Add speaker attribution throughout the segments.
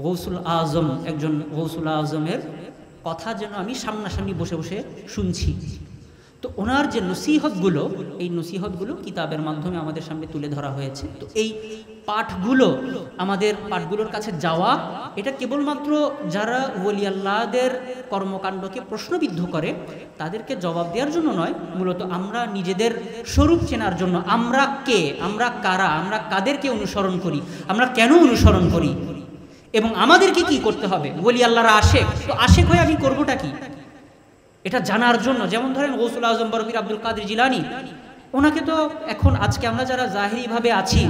Speaker 1: গৌসুল আজম, একজন গৌসুল আজমের কথা যেন আমি সামনাসামনি বসে বসে শুনছি। তো ওনার যে নসিহতগুলো, এই নসিহতগুলো কিতাবের মাধ্যমে আমাদের সামনে তুলে ধরা হয়েছে। তো এই পাঠগুলো, আমাদের পাঠগুলোর কাছে যাওয়া, এটা কেবলমাত্র যারা ওলি আল্লাহদের কর্মকাণ্ডকে প্রশ্নবিদ্ধ করে তাদেরকে জবাব দেওয়ার জন্য নয়, মূলত আমরা নিজেদের স্বরূপ চেনার জন্য। আমরা কে, আমরা কারা, আমরা কাদেরকে অনুসরণ করি, আমরা কেন অনুসরণ করি এবং আমাদেরকে কি করতে হবে। ওলি আল্লাহরা আশেক, তো আশেক হয়ে আমি করবোটা কি, এটা জানার জন্য। যেমন ধরেন গৌসুল আজম বরফির আব্দুল কাদের জিলানী, ওনাকে তো এখন আজকে আমরা যারা জাহিরিভাবে আছি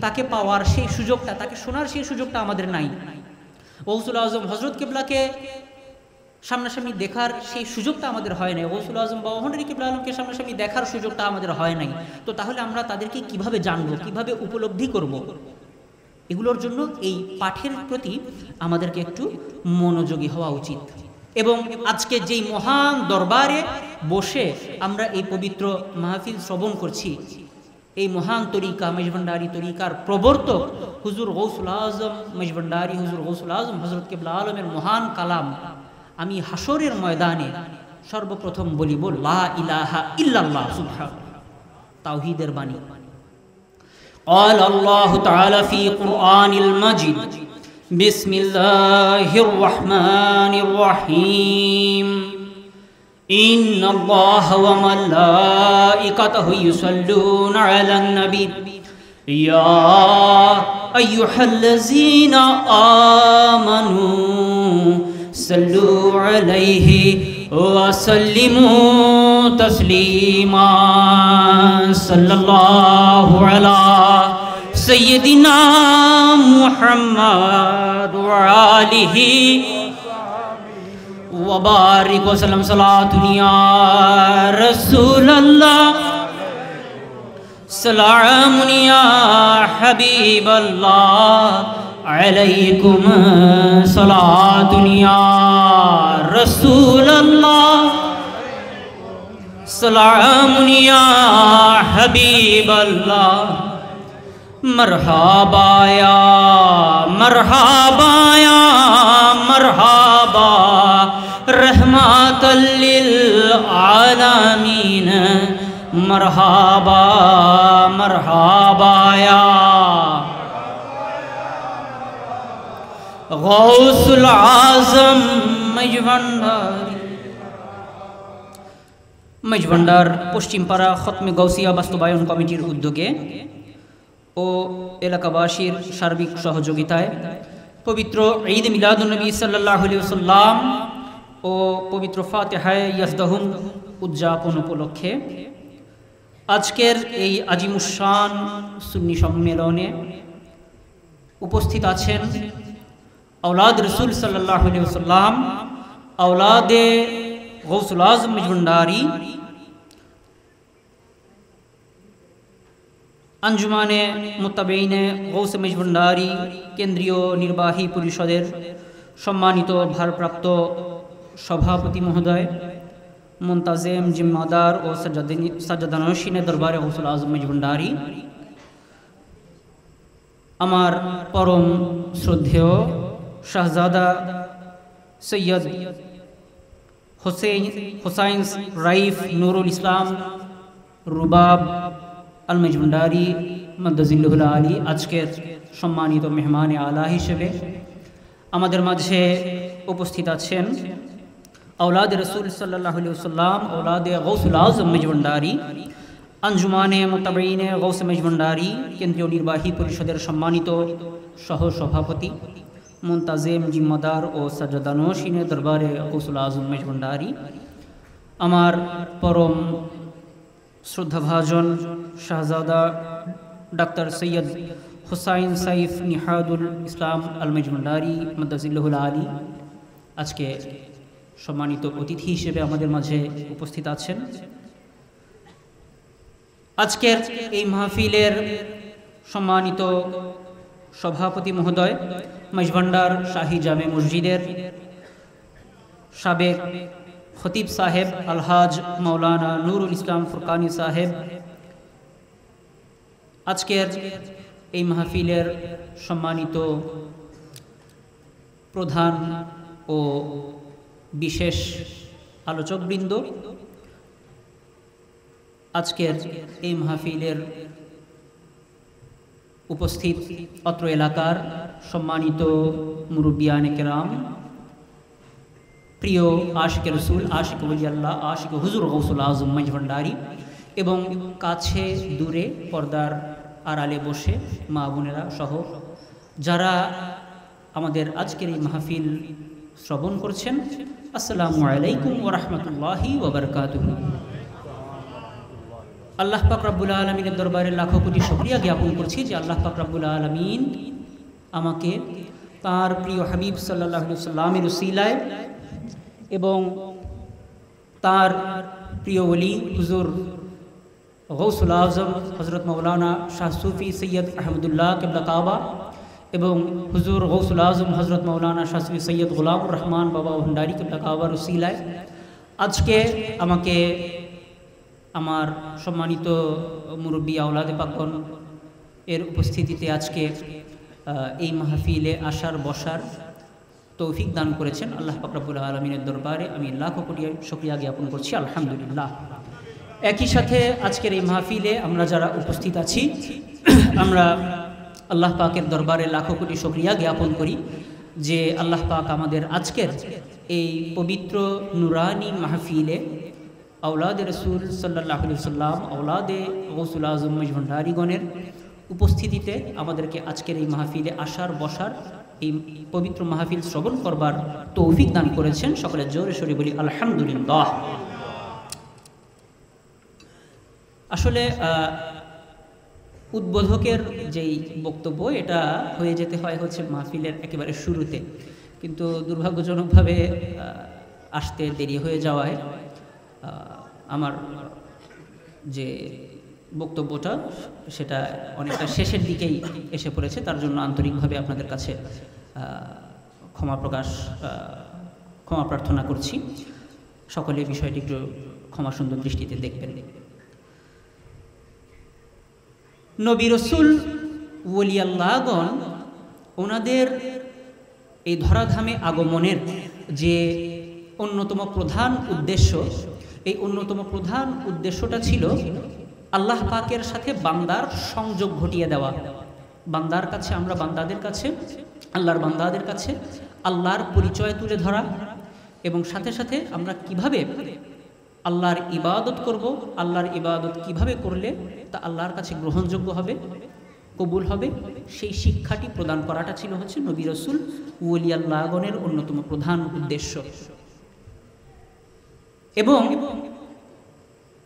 Speaker 1: তাকে পাওয়ার সেই সুযোগটা, তাকে শোনার সেই সুযোগটা আমাদের নাই। গৌসুল আজম হজরত কিবলাকে সামনাসামনি দেখার সেই সুযোগটা আমাদের হয় নাই। গৌসুল আজম বা ওহনরি কিবলা আলমকে সামনাসামনি দেখার সুযোগটা আমাদের হয় নাই। তো তাহলে আমরা তাদেরকে কিভাবে জানবো, কিভাবে উপলব্ধি করব? এগুলোর জন্য এই পাঠের প্রতি আমাদেরকে একটু মনোযোগী হওয়া উচিত। এবং আজকে যেই মহান দরবারে বসে আমরা এই পবিত্র মাহফিল শ্রবণ করছি, এই মহান তরিকা মেজভান্ডারি তরিকার প্রবর্তক হুজুর গৌসুল আজম মেজভান্ডারি, হুজুর গৌসুল আজম হযরত কিবলা আলমের মহান কালাম আমি হাসরের ময়দানে সর্বপ্রথম বলিব লা ইলাহা ইল্লাল্লাহ সুবহানাল্লাহ, তাওহীদের বাণী। قال الله تعالى في قرآن المجيد بسم الله الرحمن الرحيم إن الله وملائكته يصلون على النبي يا أيها الذين آمنوا صلوا عليه وسلموا تسليما صلى الله على سيدنا محمد وآله وبارك وسلم صلاة يا رسول الله سلام يا حبيب الله عليكم صلاة يا رسول الله سلام يا حبيب الله مرحبا يا مرحبا يا مرحبا رحمة للعالمين مرحبا مرحبا يا গৌসুল আজম মেজভান্ডার পশ্চিমপাড়া খতমে গৌসিয়া বাস্তবায়ন কমিটির উদ্যোগে ও এলাকাবাসীর সার্বিক সহযোগিতায় পবিত্র ঈদ মিলাদুন্নবী সাল্লাল্লাহু আলাইহি ওয়াসাল্লাম ও পবিত্র ফাতিহায়ে ইয়াজদাহুম উদযাপন উপলক্ষে আজকের এই আজিমুশান সুন্নি সম্মেলনে উপস্থিত আছেন औलाद रसूल सल्लल्लाहु अलैहि वसल्लम, औलादे गौसुल आज़म मेजभांडारी, अंजुमाने मुत्ताबईने गौस मेजभांडारी केंद्रीय निर्वाही परिषदेर सम्मानित भारप्राप्त सभापति महोदय मुंताजेम जिम्मादार और सज्जादानशीने दरबारे गौसुल आज़म मेजभांडारी, आमार परम श्रद्धेय शाहजादा सैयद हुसैन राइफ नूरुल इस्लाम रुबाब आल मेजभांडारी मद्दाजिल्लुहुल आली आजकेर सम्मानित मेहमान आला हिसेबे आमादेर माझे उपस्थित आछेन औलाद रसूल सल्लल्लाहु अलैहि वसल्लम, औलादे गौसुल आज़म मेजभांडारी, अंजुमाने मुत्ताबईने गौस मेजभांडारी केंद्रीय निर्वाही परिषदेर सम्मानित सह सभापति मुंताजेम जिम्मादार और सज्जादानशीने दरबारे गौसुल आज़म मेजभांडारी, आमार परम श्रद्धाभाजन शाहजादा डॉक्टर सैयद हुसैन सैफ निहादुल इस्लाम आल मेजभांडारी मद्दाजिल्लुहुल आली आज के सम्मानित अतिथि हिसेबे आमादेर माझे उपस्थित आछेन। आजकेर এই মাহফিলের सम्मानित सभापति महोदय मेजभांडार शाही जामे मस्जिदेर साबेक खतीब साहेब अलहाज मौलाना नूरुल इस्लाम फुरकानी साहेब, आजकेर এই মাহফিলের সম্মানিত সভাপতি প্রধান ও বিশেষ আলোচকবৃন্দ, আজকের এই মাহফিলের উপস্থিত অত্র এলাকার সম্মানিত মুরব্বিয়ানে কেরাম, প্রিয় আশিকে রসুল, আশিক ওলি আল্লাহ, আশিক হুজুর গৌসুল আজম মঈজ ভান্ডারী এবং কাছে দূরে পর্দার আড়ালে বসে মা বোনেরা সহ যারা আমাদের আজকের এই মাহফিল শ্রবণ করছেন, আসসালামু আলাইকুম ওয়া রাহমাতুল্লাহি ওয়া বারাকাতুহু। আল্লাহ পাক রব্বুল আলামিনের দরবারে লাখো কোটি শুকরিয়া জ্ঞাপন করছি যে আল্লাহ পাক রব্বুল আলামিন আমাকে তার প্রিয় হাবিব সাল্লাল্লাহু আলাইহি ওয়াসাল্লামের উসিলায় এবং তার প্রিয় ওলি হুজুর গৌসুল আজম হযরত মাওলানা শাহ সুফি সৈয়দ আহমদুল্লাহ কিবলা কাবা এবং হুজুর গৌসুল আজম হযরত মাওলানা শাহ সুফি সৈয়দ গোলামুর রহমান বাবা ভান্ডারী কিবলা কাবার উসিলায় আজকে আমাকে আমার সম্মানিত মুরব্বী আওলাদে পাকগণ এর উপস্থিতিতে আজকে এই মাহফিলে আসার বসার তৌফিক দান করেছেন। আল্লাহ পাক রব্বুল আলামিনের দরবারে আমি লাখো কোটি শুকরিয়া জ্ঞাপন করছি, আলহামদুলিল্লাহ। একই সাথে আজকের এই মাহফিলে আমরা যারা উপস্থিত আছি, আমরা আল্লাহ পাকের দরবারে লাখো কোটি শুকরিয়া জ্ঞাপন করি যে আল্লাহ পাক আমাদের আজকের এই পবিত্র নুরানি মাহফিলে আওলাদে রসুল সাল্লাল্লাহু আলাইহি ওয়াসাল্লাম, আওলাদে গৌসুল আজম মঈজ ভান্ডারীগণের উপস্থিতিতে আমাদেরকে আজকের এই মাহফিলে আসার বসার, এই পবিত্র মাহফিল শ্রবণ করবার তৌফিক দান করেছেন। সকলে জোরে সোরে বলি আলহামদুলিল্লাহ। আসলে উদ্বোধকের যেই বক্তব্য এটা হয়ে যেতে হয় হচ্ছে মাহফিলের একেবারে শুরুতে, কিন্তু দুর্ভাগ্যজনকভাবে আসতে দেরি হয়ে যাওয়ায় আমার যে বক্তব্যটা সেটা অনেকটা শেষের দিকেই এসে পড়েছে। তার জন্য আন্তরিকভাবে আপনাদের কাছে ক্ষমা প্রার্থনা করছি। সকলে বিষয়টি একটু ক্ষমা সুন্দর দৃষ্টিতে দেখবেন। নবী রসুল ওলি আল্লাহগণ ওনাদের এই ধরাধামে আগমনের যে অন্যতম প্রধান উদ্দেশ্য, এই অন্যতম প্রধান উদ্দেশ্যটা ছিল আল্লাহ পাকের সাথে বান্দার সংযোগ ঘটিয়ে দেওয়া। বান্দার কাছে, আমরা বান্দাদের কাছে, আল্লাহর বান্দাদের কাছে আল্লাহর পরিচয় তুলে ধরা এবং সাথে সাথে আমরা কিভাবে আল্লাহর ইবাদত করব, আল্লাহর ইবাদত কিভাবে করলে তা আল্লাহর কাছে গ্রহণযোগ্য হবে, কবুল হবে, সেই শিক্ষাটি প্রদান করাটা ছিল হচ্ছে নবী রসুল ওলি আল্লাহগণের অন্যতম প্রধান উদ্দেশ্য। এবং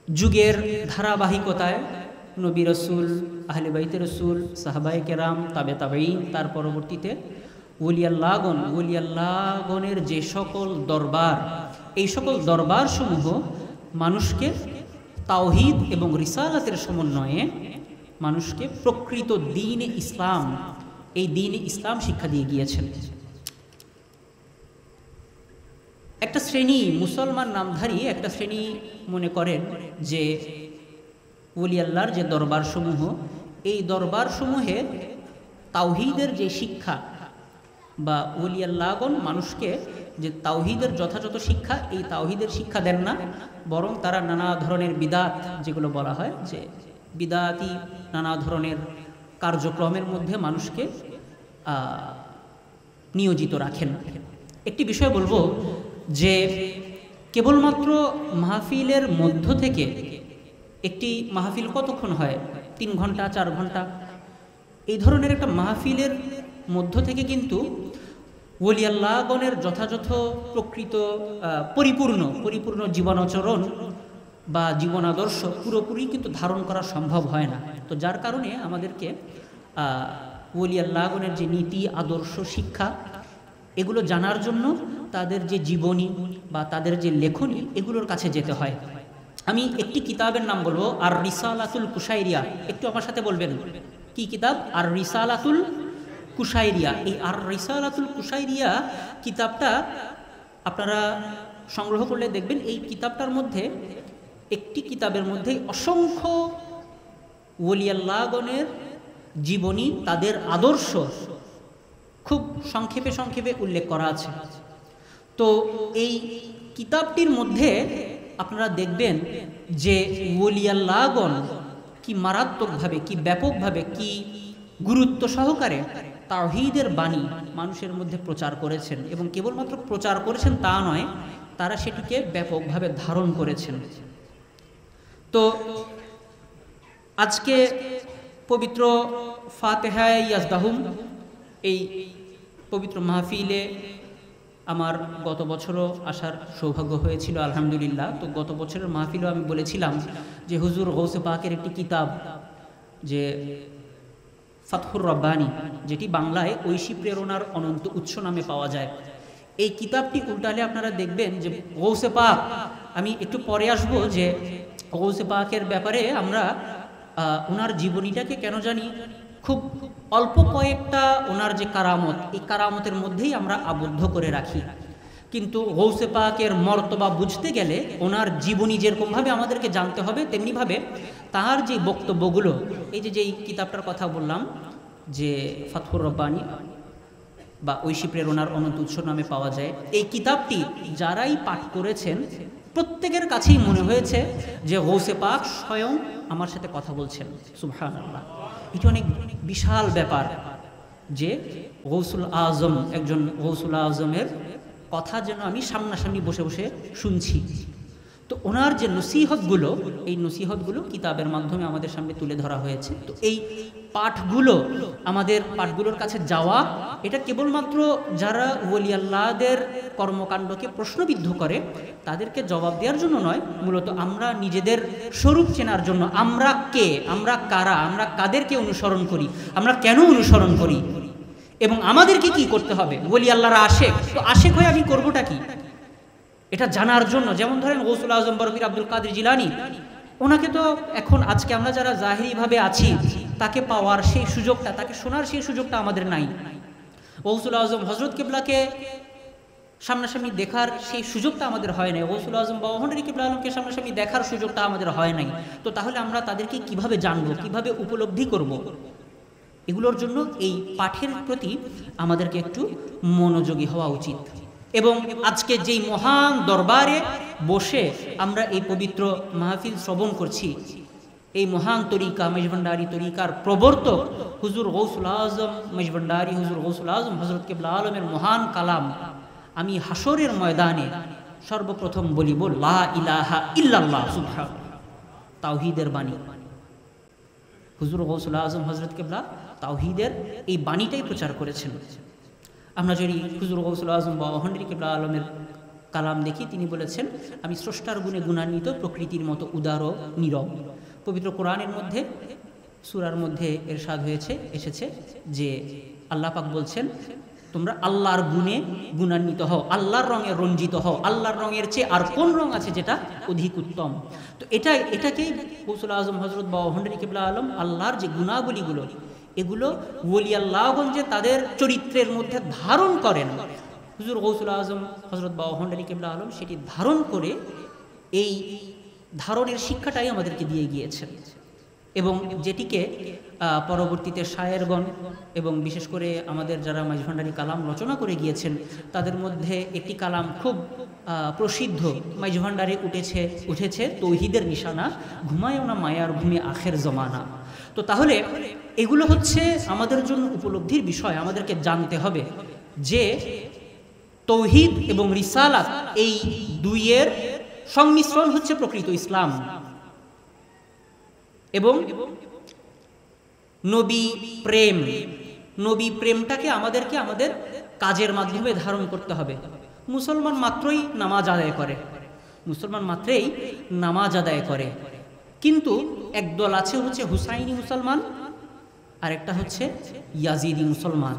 Speaker 1: যুগের ধারাবাহিকতায় নবী রসুল, আহলে বাইতে রসুল, সাহাবায়ে কেরাম, তাবে তাবেঈন, তার পরবর্তীতে ওলি আল্লাহগণের যে সকল দরবার, এই সকল দরবারসমূহ মানুষকে তাওহীদ এবং রিসালাতের সমন্বয়ে মানুষকে প্রকৃত দ্বীনে ইসলাম, এই দ্বীনে ইসলাম শিক্ষা দিয়ে গিয়েছেন। একটা শ্রেণী মুসলমান নামধারী একটা শ্রেণী মনে করেন যে ওলি আল্লাহর যে দরবারসমূহ, এই দরবারসমূহে তাওহীদের যে শিক্ষা বা ওলি আল্লাহগণ মানুষকে যে তাওহীদের যথাযথ শিক্ষা, এই তাওহীদের শিক্ষা দেন না, বরং তারা নানা ধরনের বিদাত, যেগুলো বলা হয় যে বিদাতি নানা ধরনের কার্যক্রমের মধ্যে মানুষকে নিয়োজিত রাখেন। একটি বিষয় বলবো যে কেবলমাত্র মাহফিলের মধ্য থেকে, একটি মাহফিল কতক্ষণ হয়, 3 ঘন্টা 4 ঘন্টা, এই ধরনের একটা মাহফিলের মধ্য থেকে কিন্তু ওলি আল্লাহগণের যথাযথ প্রকৃত পরিপূর্ণ জীবনাচরণ বা জীবন আদর্শ পুরোপুরি কিন্তু ধারণ করা সম্ভব হয় না। তো যার কারণে আমাদেরকে ওলি আল্লাহগণের যে নীতি, আদর্শ, শিক্ষা, এগুলো জানার জন্য তাদের যে জীবনী বা তাদের যে লেখনী, এগুলোর কাছে যেতে হয়। আমি একটি কিতাবের নাম বলবো, আর রিসালাতুল কুশাইরিয়া। একটু আমার সাথে বলবেন কি কিতাব? আর রিসালাতুল কুশাইরিয়া। এই আর রিসালাতুল কুশাইরিয়া কিতাবটা আপনারা সংগ্রহ করলে দেখবেন এই কিতাবটার মধ্যে, একটি কিতাবের মধ্যে অসংখ্য ওলি আল্লাহগণের জীবনী, তাদের আদর্শ খুব সংক্ষেপে সংক্ষেপে উল্লেখ করা আছে। তো এই কিতাবটির মধ্যে আপনারা দেখবেন যে ওলিয়াল্লাহগণ কি মারাত্মকভাবে, কি ব্যাপকভাবে, কি গুরুত্ব সহকারে তাওহীদের বাণী মানুষের মধ্যে প্রচার করেছেন, এবং কেবলমাত্র প্রচার করেছেন তা নয়, তারা সেটিকে ব্যাপকভাবে ধারণ করেছেন। তো আজকে পবিত্র ফাতিহায়ে ইয়াজদাহুম এই পবিত্র মাহফিলে আমার গত বছরও আসার সৌভাগ্য হয়েছিল আলহামদুলিল্লাহ। তো গত বছরের মাহফিলেও আমি বলেছিলাম যে হুজুর গৌসে পাকের একটি কিতাব, যে ফাতহুর রব্বানী, যেটি বাংলায় ঐশী প্রেরণার অনন্ত উৎস নামে পাওয়া যায়, এই কিতাবটি উল্টালে আপনারা দেখবেন যে গৌসে পাক, আমি একটু পরে আসবো যে গৌসে পাকের ব্যাপারে আমরা ওনার জীবনীটাকে কেন জানি খুব অল্প কয়েকটা ওনার যে কারামত, এই কারামতের মধ্যেই আমরা আবদ্ধ করে রাখি। কিন্তু গৌসে পাকের মর্তবা বুঝতে গেলে ওনার জীবনী যেরকমভাবে আমাদেরকে জানতে হবে, তেমনিভাবে তার যে বক্তব্যগুলো, এই যে যেই কিতাবটার কথা বললাম যে ফাতহুর রব্বানী বা ঐশী প্রেরণার অনন্ত উৎস নামে পাওয়া যায়, এই কিতাবটি যারাই পাঠ করেছেন প্রত্যেকের কাছেই মনে হয়েছে যে গৌসে পাক স্বয়ং আমার সাথে কথা বলছেন। সুবহানাল্লাহ, এটি অনেক বিশাল ব্যাপার যে গৌসুল আজম, একজন গৌসুল আজমের কথা যেন আমি সামনাসামনি বসে বসে শুনছি। তো ওনার যে নসিহতগুলো, এই নসিহতগুলো কিতাবের মাধ্যমে আমাদের সামনে তুলে ধরা হয়েছে। তো এই পাঠগুলো, আমাদের পাঠগুলোর কাছে যাওয়া, এটা কেবলমাত্র যারা ওলি আল্লাহদের কর্মকাণ্ডকে প্রশ্নবিদ্ধ করে তাদেরকে জবাব দেওয়ার জন্য নয়, মূলত আমরা নিজেদের স্বরূপ চেনার জন্য। আমরা কে, আমরা কারা, আমরা কাদেরকে অনুসরণ করি, আমরা কেন অনুসরণ করি, এবং আমাদেরকে কি করতে হবে। ওলি আল্লাহরা আশেক, তো আশেক হয়ে আমি করবোটা কি, এটা জানার জন্য। যেমন ধরেন গৌসুল আজম বরফির আব্দুল কাদের জিলানী, ওনাকে তো এখন আজকে আমরা যারা জাহিরিভাবে আছি তাকে পাওয়ার সেই সুযোগটা, তাকে শোনার সেই সুযোগটা আমাদের নাই। গৌসুল আজম হজরত কিবলাকে সামনাসামনি দেখার সেই সুযোগটা আমাদের হয় নাই। গৌসুল আজম বাওয়াহুন্ডারী কিবলা আলমকে সামনাসামনি দেখার সুযোগটা আমাদের হয় নাই। তো তাহলে আমরা তাদেরকে কিভাবে জানবো, কিভাবে উপলব্ধি করব, এগুলোর জন্য এই পাঠের প্রতি আমাদেরকে একটু মনোযোগী হওয়া উচিত। এবং আজকে যেই মহান দরবারে বসে আমরা এই পবিত্র মাহফিল শ্রবণ করছি, এই মহান তরিকা মেজভান্ডারী তরিকার প্রবর্তক হুজুর গৌসুল আজম মেজভান্ডারী, হুজুর গৌসুল আজম হজরত কিবলা আলমের মহান কালাম আমি হাসরের ময়দানে সর্বপ্রথম বলিব লা ইলাহা ইল্লাল্লাহ সুবহানাল্লাহ, তাওহীদের বাণী। হুজুর গৌসুল আজম হজরত কিবলা তাওহীদের এই বাণীটাই প্রচার করেছেন। আমরা যদি হুজুর গৌসুল আজম বাওয়াহুন্ডারী কিবলা আলমের কালাম দেখি, তিনি বলেছেন আমি স্রষ্টার গুণে গুণান্বিত, প্রকৃতির মতো উদার ও নীরব। পবিত্র কোরআনের মধ্যে সূরার মধ্যে এরশাদ এসেছে যে আল্লাহ পাক বলছেন তোমরা আল্লাহর গুণে গুণান্বিত হও, আল্লাহর রঙে রঞ্জিত হও, আল্লাহর রঙের চেয়ে আর কোন রং আছে যেটা অধিক উত্তম। তো এটাকেই গৌসুল আজম হজরত বাওয়াহুন্ডারী কিবলা আলম আল্লাহর যে গুণাবলীগুলো, এগুলো ওলি আল্লাহগণ যে তাদের চরিত্রের মধ্যে ধারণ করেন, হুজুর গৌসুল আজম হজরত বাওয়াহুন্ডারী কিবলা আলম সেটি ধারণ করে এই ধারণের শিক্ষাটাই আমাদেরকে দিয়ে গিয়েছেন, এবং যেটিকে পরবর্তীতে শায়েরগণ এবং বিশেষ করে আমাদের যারা মেজভান্ডারী কালাম রচনা করে গিয়েছেন তাদের মধ্যে একটি কালাম খুব প্রসিদ্ধ মেজভান্ডারে উঠেছে তৌহিদের নিশানা, ঘুমায়ও না মায়ার ঘুমে আখের জমানা। তো তাহলে এগুলো হচ্ছে আমাদের জন্য উপলব্ধির বিষয়। আমাদেরকে জানতে হবে যে তৌহিদ এবং রিসালাত এই দুইয়ের সংমিশ্রণ হচ্ছে প্রকৃত ইসলাম, এবং নবী প্রেমটাকে আমাদেরকে আমাদের কাজের মাধ্যমে ধারণ করতে হবে। মুসলমান মাত্রই নামাজ আদায় করে, কিন্তু একদল আছে হচ্ছে হুসাইনি মুসলমান, আর একটা হচ্ছে ইয়াজিদি মুসলমান।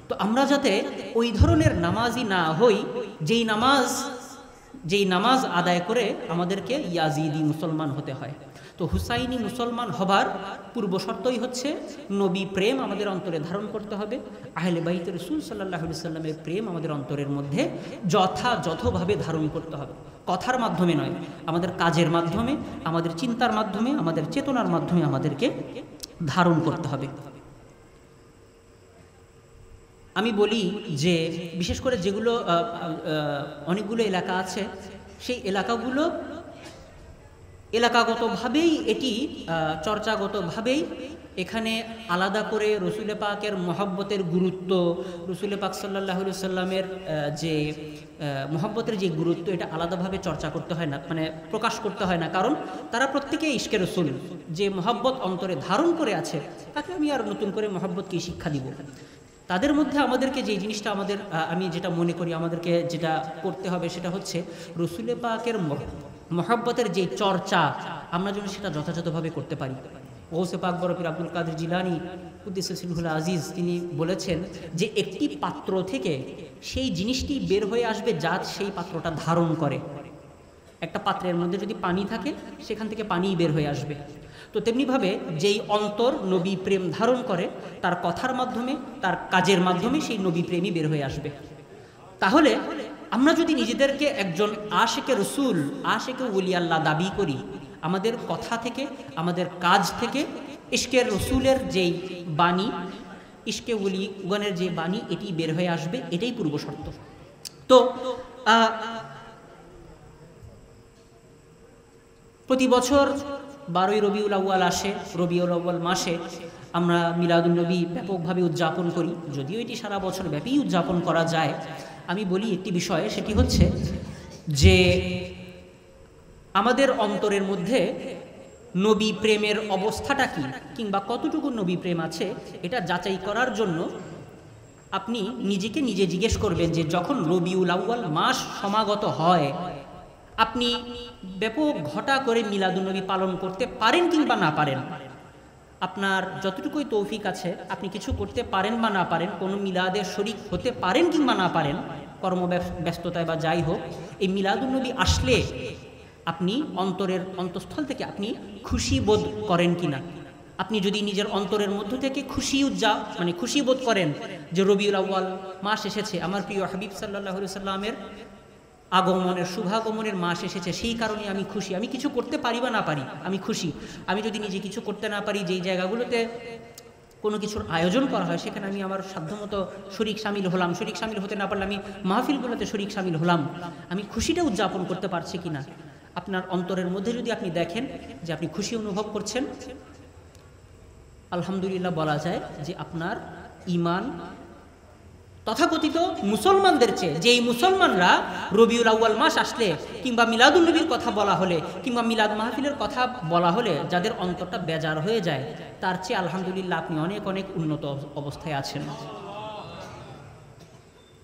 Speaker 1: তো আমরা যাতে ওই ধরনের নামাজি না হই যেই নামাজ আদায় করে আমাদেরকে ইয়াজিদি মুসলমান হতে হয়। তো হুসাইনি মুসলমান হবার পূর্ব শর্তই হচ্ছে নবী প্রেম আমাদের অন্তরে ধারণ করতে হবে, আহলে বাইত রাসূল সাল্লাল্লাহু আলাইহি সাল্লামের প্রেম আমাদের অন্তরের মধ্যে যথাযথভাবে ধারণ করতে হবে। কথার মাধ্যমে নয়, আমাদের কাজের মাধ্যমে, আমাদের চিন্তার মাধ্যমে, আমাদের চেতনার মাধ্যমে আমাদেরকে ধারণ করতে হবে। আমি বলি যে বিশেষ করে যেগুলো অনেকগুলো এলাকা আছে, সেই এলাকাগুলো এলাকাগতভাবেই এটি চর্চাগতভাবেই এখানে আলাদা করে রসুল পাকের মহব্বতের গুরুত্ব, রসুল পাক সাল্লাল্লাহু আলাইহি সাল্লামের যে মহব্বতের যে গুরুত্ব, এটা আলাদাভাবে চর্চা করতে হয় না, মানে প্রকাশ করতে হয় না, কারণ তারা প্রত্যেকেই ইশকে রসুল। যে মহব্বত অন্তরে ধারণ করে আছে তাকে আমি আর নতুন করে মহব্বতকে শিক্ষা দিব? তাদের মধ্যে আমাদেরকে যে জিনিসটা আমি যেটা মনে করি আমাদেরকে যেটা করতে হবে সেটা হচ্ছে রসুল পাকের মহব্বতের যে চর্চা আমরা যেন সেটা যথাযথভাবে করতে পারি। গৌসে পাক বরফির আব্দুল কাদের জিলানী কুদ্দিস সিরহুল আজিজ তিনি বলেছেন যে একটি পাত্র থেকে সেই জিনিসটি বের হয়ে আসবে যা সেই পাত্রটা ধারণ করে। একটা পাত্রের মধ্যে যদি পানি থাকে সেখান থেকে পানিই বের হয়ে আসবে। তো তেমনিভাবে যেই অন্তর নবী প্রেম ধারণ করে তার কথার মাধ্যমে, তার কাজের মাধ্যমে সেই নবী প্রেমই বের হয়ে আসবে। তাহলে আমরা যদি নিজেদেরকে একজন আশিকে রসুল, আশিকে ওলি আল্লাহ দাবি করি, আমাদের কথা থেকে, আমাদের কাজ থেকে ইশকের রসুলের যেই বাণী, ইশকে ওলিগণের যে বাণী, এটি বের হয়ে আসবে, এটাই পূর্ব শর্ত। তো প্রতি বছর 12ই রবিউল আউয়াল আসে। রবিউল আউয়াল মাসে আমরা মিলাদুন নবী ব্যাপকভাবে উদযাপন করি, যদিও এটি সারা বছর ব্যাপী উদযাপন করা যায়। আমি বলি একটি বিষয়, সেটি হচ্ছে যে আমাদের অন্তরের মধ্যে নবী প্রেমের অবস্থাটা কি, কিংবা কতটুকু নবী প্রেম আছে, এটা যাচাই করার জন্য আপনি নিজেকে নিজে জিজ্ঞেস করবেন যে যখন রবিউল আউয়াল মাস সমাগত হয়, আপনি ব্যাপক ঘটা করে মিলাদুন্নবী পালন করতে পারেন কিংবা না পারেন, আপনার যতটুকুই তৌফিক আছে আপনি কিছু করতে পারেন বা না পারেন, কোনো মিলাদের শরিক হতে পারেন কিংবা না পারেন, কর্মব্যস্ততায় বা যাই হোক, এই মিলাদুন্নবী আসলে আপনি অন্তরের অন্তঃস্থল থেকে আপনি খুশি বোধ করেন কিনা। আপনি যদি নিজের অন্তরের মধ্য থেকে খুশি বোধ করেন যে রবিউল আউয়াল মাস এসেছে, আমার প্রিয় হাবিব সাল্লাল্লাহু আলাইহি সাল্লামের আগমনের, শুভাগমনের মাস এসেছে, সেই কারণে আমি খুশি। আমি কিছু করতে পারি বা না পারি, আমি খুশি। আমি যদি নিজে কিছু করতে না পারি, যেই জায়গাগুলোতে কোনো কিছুর আয়োজন করা হয় সেখানে আমি আমার সাধ্যমতো শরিক শামিল হলাম, শরিক শামিল হতে না পারলে আমি মাহফিলগুলোতে শরিক শামিল হলাম, আমি খুশিটা উদযাপন করতে পারছি কিনা। আপনার অন্তরের মধ্যে যদি আপনি দেখেন যে আপনি খুশি অনুভব করছেন, আলহামদুলিল্লাহ বলা যায় যে আপনার ঈমান তথাকথিত মুসলমানদের চেয়ে, যেই মুসলমানরা রবিউল আউয়াল মাস আসলে কিংবা মিলাদুন নবীর কথা বলা হলে কিংবা মিলাদ মাহফিলের কথা বলা হলে যাদের অন্তরটা বেজার হয়ে যায়, তার চেয়ে আলহামদুলিল্লাহ আপনি অনেক অনেক উন্নত অবস্থায় আছেন।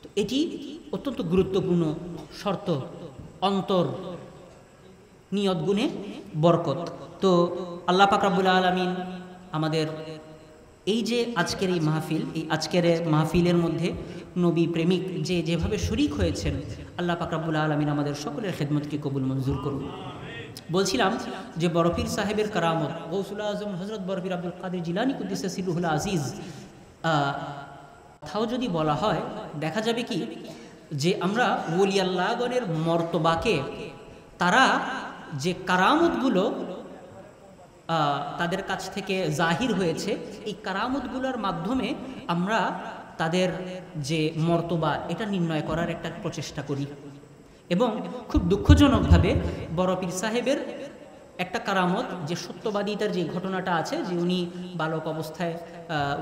Speaker 1: তো এটি অত্যন্ত গুরুত্বপূর্ণ শর্ত, অন্তর নিয়ত গুণে বরকত। তো আল্লাহ পাক রব্বুল আলামিন আমাদের এই যে আজকের এই মাহফিল, এই আজকের মাহফিলের মধ্যে নবী প্রেমিক যেভাবে শরিক হয়েছেন, আল্লাহ পাক রব্বুল আলামিন আমাদের সকলের খেদমতকে কবুল মঞ্জুর করুন। বলছিলাম যে বরফির সাহেবের কারামত, গৌসুল আজম হযরত বরফির আব্দুল কাদের জিলানী কুদ্দিস সিরহুল আজিজ, তাও যদি বলা হয় দেখা যাবে কি যে আমরা ওলি আল্লাহগণের মর্তবাকে, তারা যে কারামতগুলো তাদের কাছ থেকে জাহির হয়েছে, এই কারামতগুলোর মাধ্যমে আমরা তাদের যে মর্তবা এটা নির্ণয় করার একটা প্রচেষ্টা করি। এবং খুব দুঃখজনকভাবে বড় পীর সাহেবের একটা কারামত, যে সত্যবাদিতার যে ঘটনাটা আছে, যে উনি বালক অবস্থায়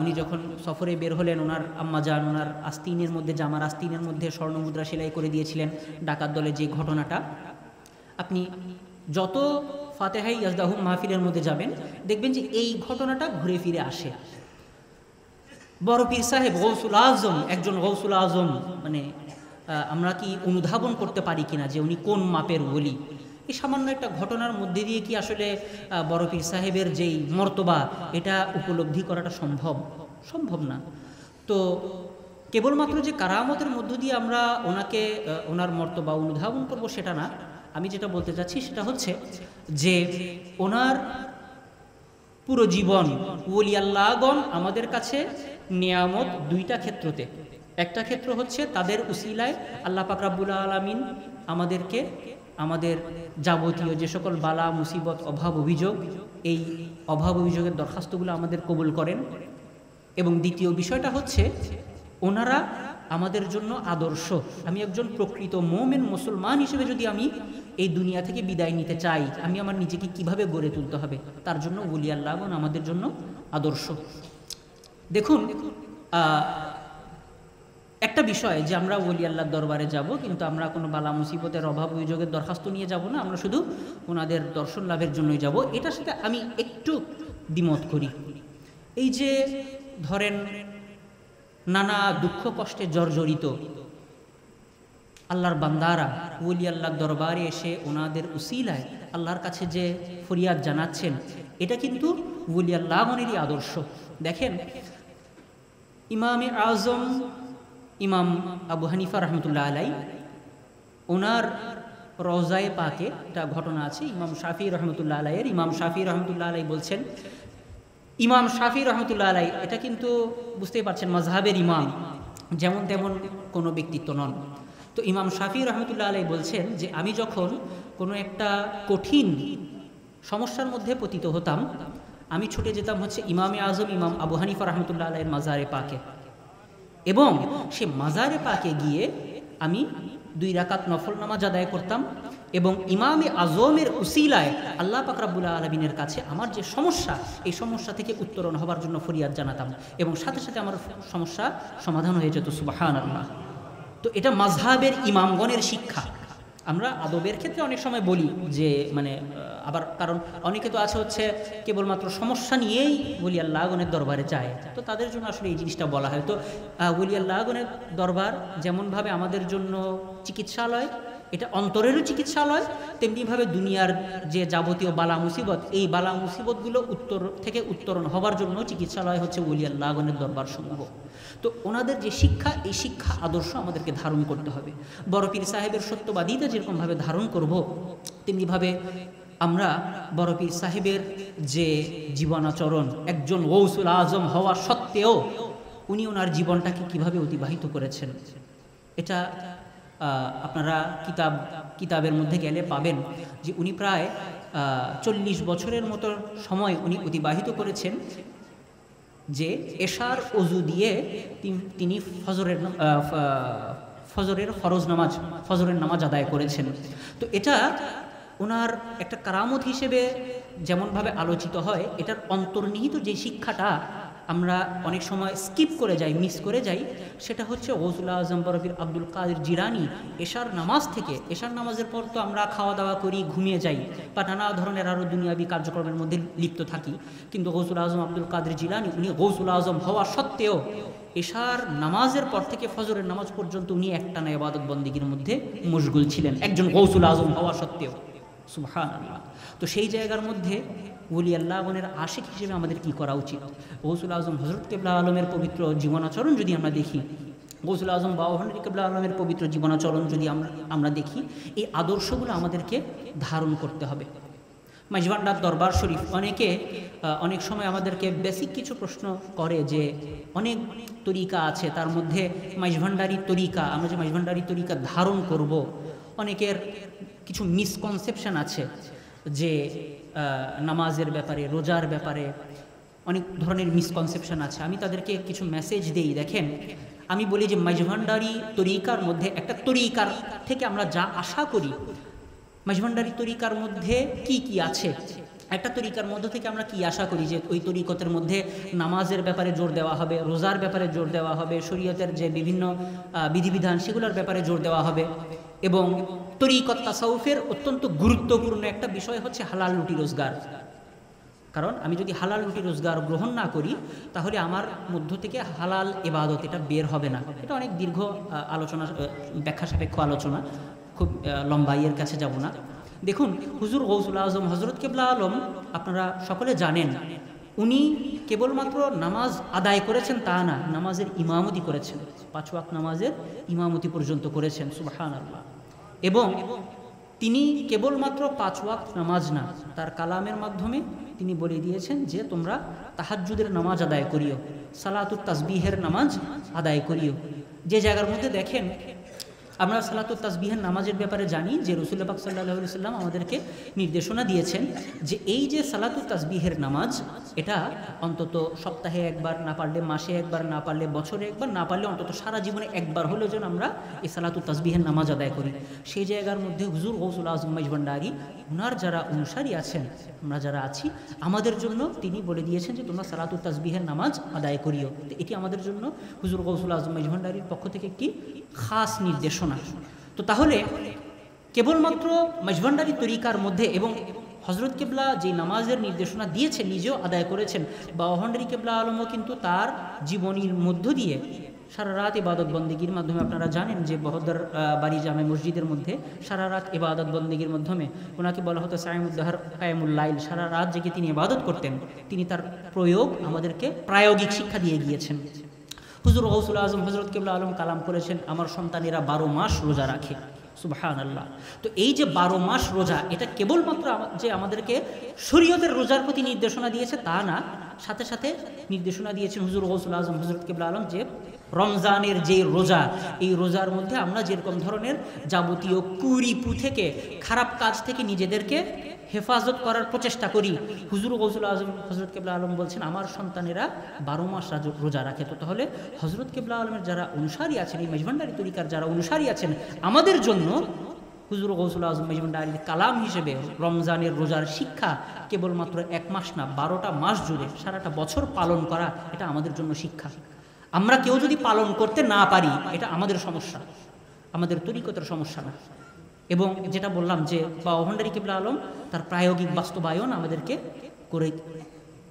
Speaker 1: উনি যখন সফরে বের হলেন, ওনার আম্মাজান ওনার আস্তিনের মধ্যে, জামার আস্তিনের মধ্যে স্বর্ণমুদ্রা সেলাই করে দিয়েছিলেন ডাকাত দলের যে ঘটনাটা, আপনি যত ফাতেহাই ইয়াজদাহুম মাহফিলের মধ্যে যাবেন দেখবেন যে এই ঘটনাটা ঘুরে ফিরে আসে। বড় পীর সাহেব গৌসুল আজম, একজন গৌসুল আজম, মানে আমরা কি অনুধাবন করতে পারি কিনা যে উনি কোন মাপের ওলি? এই সামান্য একটা ঘটনার মধ্যে দিয়ে কি আসলে বড় পীর সাহেবের যেই মর্তবা এটা উপলব্ধি করাটা সম্ভব না। তো কেবলমাত্র যে কারামতের মধ্য দিয়ে আমরা ওনার মর্তবা অনুধাবন করব সেটা না। আমি যেটা বলতে চাচ্ছি সেটা হচ্ছে যে ওনার পুরো জীবন, ওলি আল্লাহগণ আমাদের কাছে নিয়ামত দুইটা ক্ষেত্রতে। একটা ক্ষেত্র হচ্ছে তাদের উসিলায় আল্লাহ পাক রব্বুল আলামিন আমাদেরকে আমাদের যাবতীয় যে সকল বালা মুসিবত, অভাব অভিযোগ, এই অভাব অভিযোগের দরখাস্তগুলো আমাদের কবুল করেন। এবং দ্বিতীয় বিষয়টা হচ্ছে ওনারা আমাদের জন্য আদর্শ। আমি একজন প্রকৃত মুমিন মুসলমান হিসেবে যদি আমি এই দুনিয়া থেকে বিদায় নিতে চাই, আমি আমার নিজেকে কিভাবে গড়ে তুলতে হবে, তার জন্য ওলি আল্লাহগণ আমাদের জন্য আদর্শ। দেখুন, একটা বিষয় যে আমরা ওলি আল্লাহর দরবারে যাব, কিন্তু আমরা কোনো বালা মুসিবতের অভাব অভিযোগের দরখাস্ত নিয়ে যাব না, আমরা শুধু ওনাদের দর্শন লাভের জন্যই যাব। এটার সাথে আমি একটু দ্বিমত করি। এই যে ধরেন নানা দুঃখ কষ্টে জর্জরিত আল্লাহর বান্দারা ওলি আল্লাহর দরবারে এসে ওনাদের উসিলায় আল্লাহর কাছে যে ফরিয়াদ জানাচ্ছেন, এটা কিন্তু ওলি আল্লাহগণেরই আদর্শ। দেখেন, ইমামে আজম ইমাম আবু হানিফা রহমতুল্লাহ আলাই, ওনার রওজায়ে পাকে একটা ঘটনা আছে। ইমাম শাফি রহমতুল্লাহ আলাইয়ের, ইমাম শাফি রহমতুল্লাহ আলাই বলছেন, ইমাম শাফি রহমতুল্লাহ আলাই এটা কিন্তু বুঝতেই পারছেন মাজহাবের ইমাম, যেমন তেমন কোনো ব্যক্তিত্ব নন। তো ইমাম শাফি রহমতুল্লাহ আলাই বলছেন যে আমি যখন কোনো একটা কঠিন সমস্যার মধ্যে পতিত হতাম, আমি ছুটে যেতাম হচ্ছে ইমামে আজম ইমাম আবু হানিফা রহমতুল্লাহ আলাইয়ের মাজারে পাকে, এবং সে মাজারে পাকে গিয়ে আমি 2 রাকাত নফল নামাজ আদায় করতাম, এবং ইমামে আজমের উসিলায় আল্লাহ পাক রব্বুল আলামিনের কাছে আমার যে সমস্যা, এই সমস্যা থেকে উত্তরণ হবার জন্য ফরিয়াদ জানাতাম, এবং সাথে সাথে আমার সমস্যা সমাধান হয়ে যেত। সুবহানাল্লাহ। তো এটা মাযহাবের ইমামগণের শিক্ষা। আমরা আদবের ক্ষেত্রে অনেক সময় বলি যে আবার কারণ অনেকে তো আছে হচ্ছে কেবলমাত্র সমস্যা নিয়েই ওলি আল্লাহগণের দরবারে যায়, তো তাদের জন্য আসলে এই জিনিসটা বলা হয়। তো ওলি আল্লাহগণের দরবার যেমনভাবে আমাদের জন্য চিকিৎসালয়, এটা অন্তরেরও চিকিৎসালয়, তেমনিভাবে দুনিয়ার যে যাবতীয় বালা মুসিবত, এই বালা মুসিবতগুলো উত্তর থেকে উত্তরণ হবার জন্য চিকিৎসালয় হচ্ছে ওলি আল্লাহগণের দরবার সমূহ। তো ওনাদের যে শিক্ষা, এই শিক্ষা আদর্শ আমাদেরকে ধারণ করতে হবে। বড় পীর সাহেবের সত্যবাদিতা যেরকমভাবে ধারণ করব, তেমনিভাবে আমরা বড় পীর সাহেবের যে জীবনাচরণ, একজন গৌসুল আজম হওয়া সত্ত্বেও উনি ওনার জীবনটাকে কিভাবে অতিবাহিত করেছেন, এটা আপনারা কিতাবের মধ্যে গেলে পাবেন যে উনি প্রায় 40 বছরের মতো সময় উনি অতিবাহিত করেছেন, যে এশার অজু দিয়ে তিনি ফজরের নামাজ আদায় করেছেন। তো এটা ওনার একটা কারামত হিসেবে যেমনভাবে আলোচিত হয়, এটার অন্তর্নিহিত যে শিক্ষাটা আমরা অনেক সময় স্কিপ করে যাই, মিস করে যাই, সেটা হচ্ছে গৌসুল আজম বড় পীর আব্দুল কাদের জিলানী এশার নামাজ থেকে, এশার নামাজের পর তো আমরা খাওয়া দাওয়া করি, ঘুমিয়ে যাই, বা নানা ধরনের আরও দুনিয়াবী কার্যক্রমের মধ্যে লিপ্ত থাকি, কিন্তু গৌসুল আজম আব্দুল কাদের জিলানী উনি গৌসুল আজম হওয়া সত্ত্বেও এশার নামাজের পর থেকে ফজরের নামাজ পর্যন্ত উনি একটানা ইবাদত বন্দেগীর মধ্যে মশগুল ছিলেন, একজন গৌসুল আজম হওয়া সত্ত্বেও। সুবহানাল্লাহ। তো সেই জায়গার মধ্যে ওলি আল্লাহগণের আশিক হিসেবে আমাদের কি করা উচিত? গৌসুল আজম হযরত কিবলা আলমের পবিত্র জীবনাচরণ যদি আমরা দেখি, গৌসুল আজম বাউহানি কিবলা আলমের পবিত্র জীবনাচরণ যদি আমরা দেখি, এই আদর্শগুলো আমাদেরকে ধারণ করতে হবে। মাইজভান্ডার দরবার শরীফ, অনেক সময় আমাদেরকে বেসিক কিছু প্রশ্ন করে যে অনেক তরিকা আছে, তার মধ্যে মাইজভান্ডারি তরিকা, আমরা যে মাইজভান্ডারি তরিকা ধারণ করব, অনেকের কিছু মিসকনসেপশন আছে যে নামাজের ব্যাপারে, রোজার ব্যাপারে অনেক ধরনের মিসকনসেপশন আছে। আমি তাদেরকে কিছু মেসেজ দেই। দেখেন, আমি বলি যে মাইজভান্ডারি তরিকার মধ্যে একটা তরিকার থেকে আমরা যা আশা করি, মাইজভান্ডারি তরিকার মধ্যে কি কি আছে, একটা তরিকার মধ্য থেকে আমরা কি আশা করি যে ওই তরিকতের মধ্যে নামাজের ব্যাপারে জোর দেওয়া হবে, রোজার ব্যাপারে জোর দেওয়া হবে, শরীয়তের যে বিভিন্ন বিধিবিধান সেগুলোর ব্যাপারে জোর দেওয়া হবে, এবং তরিকত তাসাউফের অত্যন্ত গুরুত্বপূর্ণ একটা বিষয় হচ্ছে হালাল রুটি রোজগার। কারণ আমি যদি হালাল রুটি রোজগার গ্রহণ না করি, তাহলে আমার মধ্য থেকে হালাল ইবাদত এটা বের হবে না। এটা অনেক দীর্ঘ আলোচনা, ব্যাখ্যা সাপেক্ষ আলোচনা, খুব লম্বা, এর কাছে যাব না। দেখুন, হুজুর গৌসুল আজম হযরত কিবলা আলম আপনারা সকলে জানেন, উনি কেবলমাত্র নামাজ আদায় করেছেন তা না, নামাজের ইমামতি করেছেন, 5 ওয়াক্ত নামাজের ইমামতি পর্যন্ত করেছেন। সুবহানাল্লাহ। এবং তিনি কেবলমাত্র 5 ওয়াক্ত নামাজ না, তার কালামের মাধ্যমে তিনি বলে দিয়েছেন যে তোমরা তাহাজ্জুদের নামাজ আদায় করিও, সালাতুত তাসবিহের নামাজ আদায় করিও। যে জায়গার মধ্যে দেখেন, আমরা সালাতুত তাসবিহের নামাজের ব্যাপারে জানি যে রাসূল পাক সাল্লাল্লাহু আলাইহি ওয়াসাল্লাম আমাদেরকে নির্দেশনা দিয়েছেন যে এই যে সালাতুত তাসবিহের নামাজ, এটা অন্তত সপ্তাহে একবার, না পারলে মাসে একবার, না পারলে বছরে একবার, না পারলে অন্তত সারা জীবনে একবার হলেও যেন আমরা এই সালাতুত তাসবিহের নামাজ আদায় করি। সেই জায়গার মধ্যে হুজুর গৌসুল আজম মেজভান্ডারী ওনার যারা অনুসারী আছেন, আমরা যারা আছি, আমাদের জন্য তিনি বলে দিয়েছেন যে তোমরা সালাতুত তাসবিহের নামাজ আদায় করিও। তো এটি আমাদের জন্য হুজুর গৌসুল আজম মেজভান্ডারীর পক্ষ থেকে একটি খাস নির্দেশনা। তো তাহলে কেবলমাত্র মেজভান্ডারী তরিকার মধ্যে, এবং হজরত কেবলা যে নামাজের নির্দেশনা দিয়েছেন নিজেও আদায় করেছেন, বাওয়াহান্ডারী কেবলা আলমও কিন্তু তার জীবনীর মধ্য দিয়ে সারা রাত ইবাদত বন্দেগীর মাধ্যমে, আপনারা জানেন যে বহদ্দার বাড়ি জামে মসজিদের মধ্যে সারা রাত ইবাদত বন্দেগীর মাধ্যমে ওনাকে বলা হতো সাইমুদ্দাহার কায়েমুল লাইল, সারা রাত জেগে তিনি ইবাদত করতেন। তিনি তার প্রয়োগ আমাদেরকে প্রায়োগিক শিক্ষা দিয়ে গিয়েছেন। হুজুর গৌসুল আজম হজরত কেবলা আলম কালাম করেছেন, আমার সন্তানেরা 12 মাস রোজা রাখে। সুবহানাল্লাহ। তো এই যে 12 মাস রোজা, এটা কেবলমাত্র যে আমাদেরকে শরীয়তের রোজার প্রতি নির্দেশনা দিয়েছে তা না, সাথে সাথে নির্দেশনা দিয়েছেন হুজুর গৌসুল আজম হজরত কেবলা আলম যে রমজানের যে রোজা, এই রোজার মধ্যে আমরা যেরকম ধরনের যাবতীয় কুরিপু থেকে, খারাপ কাজ থেকে নিজেদেরকে হেফাজত করার প্রচেষ্টা করি, হুজুর গৌসুল আজম হজরত কেবলা আলম বলছেন আমার সন্তানেরা 12 মাস রোজা রাখে। তো তাহলে হজরত কেবলা আলমের যারা অনুসারী আছেন, এই মেজভান্ডারী তরিকার যারা অনুসারী আছেন, আমাদের জন্য হুজুর গৌসুল আজম মেজভান্ডারীর কালাম হিসেবে রমজানের রোজার শিক্ষা কেবলমাত্র 1 মাস না, 12টা মাস জুড়ে সারাটা বছর পালন করা, এটা আমাদের জন্য শিক্ষা। আমরা কেউ যদি পালন করতে না পারি, এটা আমাদের সমস্যা, আমাদের তরিকতের সমস্যা না। এবং যেটা বললাম যে বাওয়াহান্ডারী কেবলা আলম তার প্রায়োগিক বাস্তবায়ন আমাদেরকে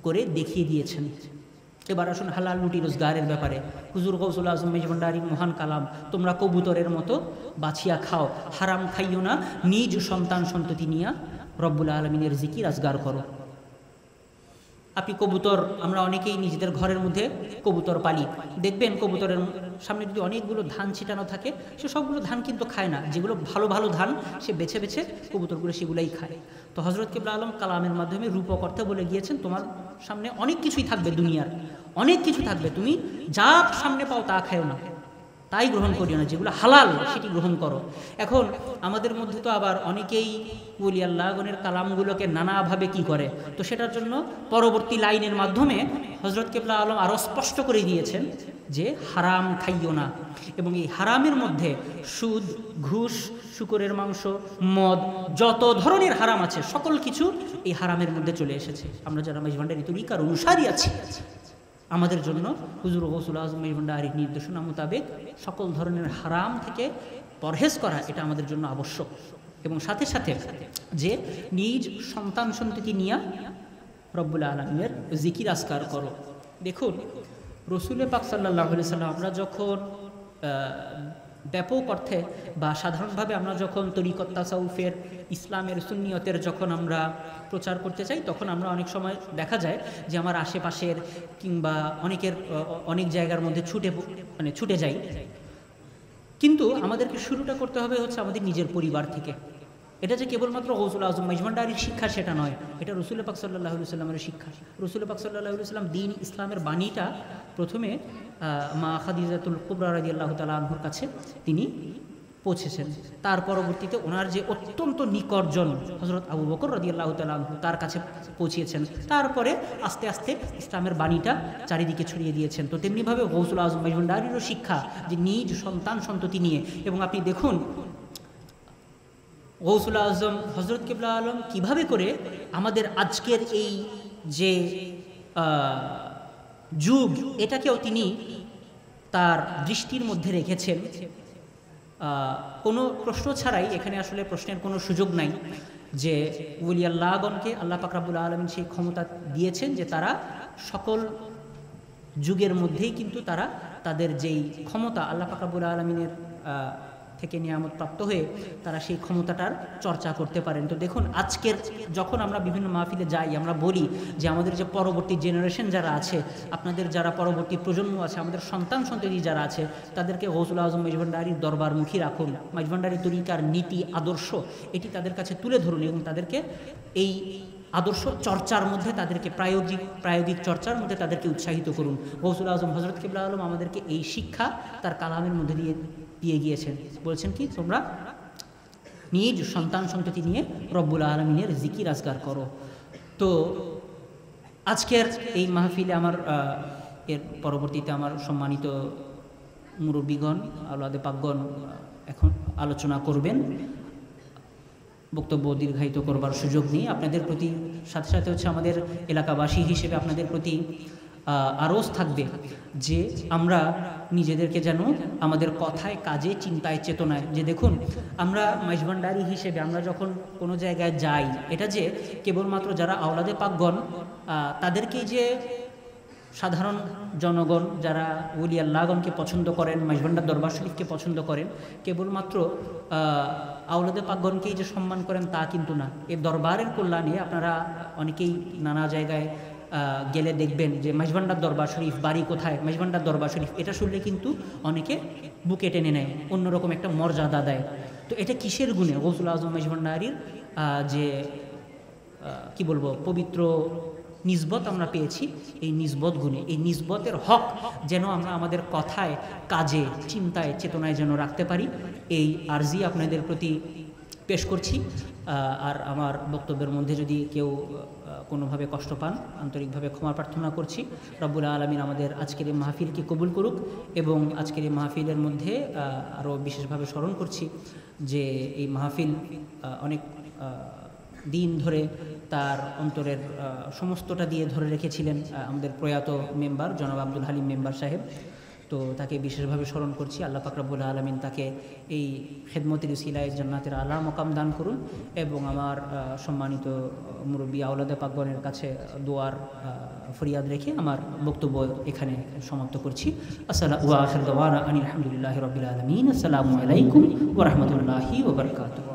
Speaker 1: করে দেখিয়ে দিয়েছেন। এবার আসুন হালাল রুটি রোজগারের ব্যাপারে। হুজুর গৌসুল আজম মেজভান্ডারীর মহান কালাম, তোমরা কবুতরের মতো বাছিয়া খাও, হারাম খাইও না, নিজ সন্তান সন্ততি নিয়া রব্বুল আলমিনের জিকির আজগার করো। আপনি কবুতর, আমরা অনেকেই নিজেদের ঘরের মধ্যে কবুতর পালি, দেখবেন কবুতরের সামনে যদি অনেকগুলো ধান ছিটানো থাকে, সে সবগুলো ধান কিন্তু খায় না, যেগুলো ভালো ভালো ধান সে বেছে বেছে কবুতরগুলো সেগুলোই খায়। তো হজরত কেবলা আলম কালামের মাধ্যমে রূপক অর্থে বলে গিয়েছেন, তোমার সামনে অনেক কিছুই থাকবে, দুনিয়ার অনেক কিছু থাকবে, তুমি যা সামনে পাও তা খাও না, তাই গ্রহণ করিও না, যেগুলো হালাল সেটি গ্রহণ করো। এখন আমাদের মধ্যে তো আবার অনেকেই ওলি আল্লাহগণের কালামগুলোকে নানাভাবে কি করে, তো সেটার জন্য পরবর্তী লাইনের মাধ্যমে হজরত কেবলা আলম আরও স্পষ্ট করে দিয়েছেন যে হারাম খাইও না। এবং এই হারামের মধ্যে সুদ, ঘুষ, শুকরের মাংস, মদ, যত ধরনের হারাম আছে সকল কিছু এই হারামের মধ্যে চলে এসেছে। আমরা যারা মেজভান্ডারী তরিকার অনুসারী আছি, আমাদের জন্য হুজুর গৌসুল আজম মেজভান্ডারীর নির্দেশনা মোতাবেক সকল ধরনের হারাম থেকে পরহেজ করা, এটা আমাদের জন্য আবশ্যক। এবং সাথে সাথে যে নিজ সন্তান সন্ততি নিয়া রব্বুল আলমিনের জিকির আজকার করো। দেখুন রসুল পাক সাল্লাল্লাহু আলাইহি সাল্লাম, আমরা যখন ব্যাপক অর্থে বা সাধারণভাবে আমরা যখন তরিকত তাসাউফের, ইসলামের, সুন্নিয়তের যখন আমরা প্রচার করতে চাই, তখন আমরা অনেক সময় দেখা যায় যে আমার আশেপাশের কিংবা অনেক জায়গার মধ্যে ছুটে যাই। কিন্তু আমাদেরকে শুরুটা করতে হবে হচ্ছে আমাদের নিজের পরিবার থেকে। এটা যে কেবলমাত্র গৌসুল আজম মেজভান্ডারীর শিক্ষা সেটা নয়, এটা রসুল পাক সাল্লাল্লাহু আলাইহি সাল্লামের শিক্ষা। রসুল পাক সাল্লাল্লাহু আলাইহি সাল্লাম দ্বীন ইসলামের বাণীটা প্রথমে মা খাদিজাতুল কুবরা রাদিয়াল্লাহু তাআলা আনহুর কাছে তিনি পৌঁছেছেন। তার পরবর্তীতে ওনার যে অত্যন্ত নিকটজন হযরত আবু বকর রাদিয়াল্লাহু তাআলা আনহু, তার কাছে পৌঁছিয়েছেন। তারপরে আস্তে আস্তে ইসলামের বাণীটা চারিদিকে ছড়িয়ে দিয়েছেন। তো তেমনিভাবে গৌসুল আজম মেজভান্ডারীরও শিক্ষা যে নিজ সন্তান সন্ততি নিয়ে। এবং আপনি দেখুন গৌসুল আজম হজরত কেবলা আলম কিভাবে করে আমাদের আজকের এই যে যুগ, এটাকেও তিনি তার দৃষ্টির মধ্যে রেখেছেন। কোনো প্রশ্ন ছাড়াই, এখানে আসলে প্রশ্নের কোনো সুযোগ নাই যে ওলি আল্লাহগণকে আল্লাহ পাক রব্বুল আলামিন সেই ক্ষমতা দিয়েছেন যে তারা সকল যুগের মধ্যেই কিন্তু তারা তাদের যেই ক্ষমতা আল্লাহ পাক রব্বুল আলামিনের থেকে নিয়ামত প্রাপ্ত হয়ে তারা সেই ক্ষমতাটার চর্চা করতে পারেন। তো দেখুন আজকের যখন আমরা বিভিন্ন মাহফিলে যাই, আমরা বলি যে আমাদের যে পরবর্তী জেনারেশন যারা আছে, আপনাদের যারা পরবর্তী প্রজন্ম আছে, আমাদের সন্তান সন্ততি যারা আছে, তাদেরকে গৌসুল আজম মেজভান্ডারীর দরবারমুখী রাখুন, মেজভান্ডারী তরিকার নীতি আদর্শ এটি তাদের কাছে তুলে ধরুন এবং তাদেরকে এই আদর্শ চর্চার মধ্যে, তাদেরকে প্রায়োগিক চর্চার মধ্যে তাদেরকে উৎসাহিত করুন। গৌসুল আজম হজরত কেবলা আলম আমাদেরকে এই শিক্ষা তার কালামের মধ্যে দিয়ে গিয়েছেন। বলছেন কি, তোমরা নিজ সন্তান সন্ততি নিয়ে রব্বুল আলমিনের জিকির আজগার করো। তো আজকের এই মাহফিলে আমার এর পরবর্তীতে আমার সম্মানিত মুরব্বীগণ আওলাদে পাকগণ এখন আলোচনা করবেন। বক্তব্য দীর্ঘায়িত করবার সুযোগ নেই। আপনাদের প্রতি সাথে সাথে হচ্ছে আমাদের এলাকাবাসী হিসেবে আপনাদের প্রতি আরজ থাকবে যে আমরা নিজেদেরকে যেন আমাদের কথায়, কাজে, চিন্তায়, চেতনায়, যে দেখুন আমরা মেজবান্ডারি হিসেবে আমরা যখন কোনো জায়গায় যাই, এটা যে কেবলমাত্র যারা আওলাদে পাকগণ তাদেরকেই যে সাধারণ জনগণ যারা ওলি আল্লাহগণকে পছন্দ করেন, মেজবান্ডার দরবার শরীফকে পছন্দ করেন, কেবলমাত্র আওলাদে পাকগণকেই যে সম্মান করেন তা কিন্তু না। এই দরবারের কল্যাণে আপনারা অনেকেই নানা জায়গায় গেলে দেখবেন যে মেজবান্ডার দরবার শরীফ, বাড়ি কোথায়, মেজবান্ডার দরবার শরীফ, এটা শুনলে কিন্তু অনেকে বুকে টেনে নেয়, অন্যরকম একটা মর্যাদা দেয়। তো এটা কিসের গুণে? গৌসুল আজম মেজবান্ডারির যে কি বলবো পবিত্র নিসবত আমরা পেয়েছি, এই নিসবত গুণে, এই নিসবতের হক যেন আমরা আমাদের কথায়, কাজে, চিন্তায়, চেতনায় যেন রাখতে পারি, এই আরজি আপনাদের প্রতি পেশ করছি। আর আমার বক্তব্যের মধ্যে যদি কেউ কোনোভাবে কষ্ট পান, আন্তরিকভাবে ক্ষমা প্রার্থনা করছি। রব্বুল আলামিন আমাদের আজকের এই মাহফিলকে কবুল করুক। এবং আজকের এই মাহফিলের মধ্যে আরও বিশেষভাবে স্মরণ করছি যে এই মাহফিল অনেক দিন ধরে তার অন্তরের সমস্তটা দিয়ে ধরে রেখেছিলেন আমাদের প্রয়াত মেম্বার জনাব আব্দুল হালিম মেম্বার সাহেব। তো তাকে বিশেষভাবে স্মরণ করছি। আল্লাহ পাক রব্বুল আলামিন তাকে এই খেদমতের উসিলায় জান্নাতের আলা মকাম দান করুন। এবং আমার সম্মানিত মুরব্বী আওলাদে পাকগণের কাছে দোয়ার ফরিয়াদ রেখে আমার বক্তব্য এখানে সমাপ্ত করছি। আলহামদুলিল্লাহি রাব্বিল আলামিন। আসসালামু আলাইকুম ওয়া রাহমাতুল্লাহি ওয়া বারাকাতুহু।